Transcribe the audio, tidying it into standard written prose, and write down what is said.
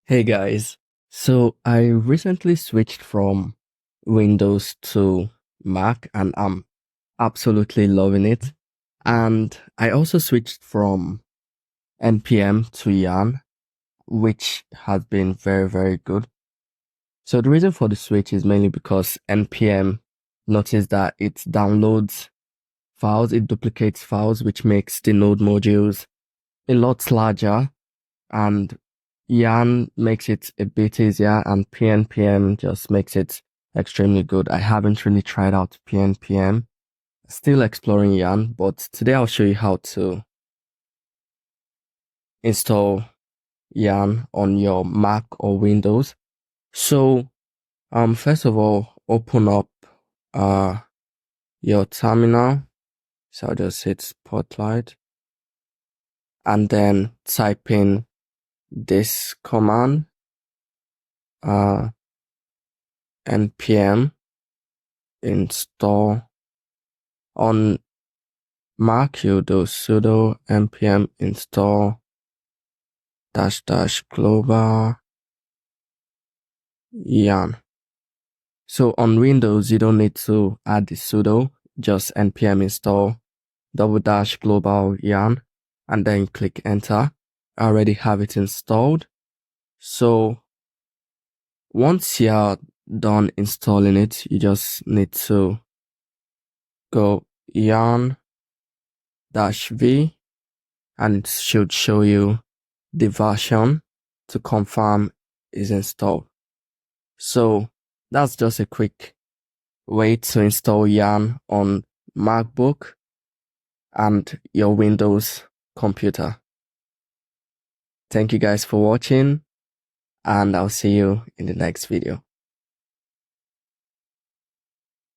Hey guys, so I recently switched from Windows to Mac and I'm absolutely loving it. And I also switched from NPM to Yarn, which has been very, very good. So the reason for the switch is mainly because NPM noticed that it downloads files, it duplicates files, which makes the node modules a lot larger, and Yarn makes it a bit easier, and PNPM just makes it extremely good. I haven't really tried out PNPM, still exploring Yarn, but today I'll show you how to install Yarn on your Mac or Windows. So, first of all, open up your terminal. So I'll just hit Spotlight and then type in this command, npm install. On Mac, you do sudo npm install -- global yarn. So on Windows, you don't need to add the sudo, just npm install -- global yarn, and then click enter. I already have it installed. So once you're done installing it, you just need to go yarn-v, and it should show you the version to confirm is installed. So that's just a quick way to install Yarn on MacBook and your Windows computer. Thank you guys for watching, and I'll see you in the next video.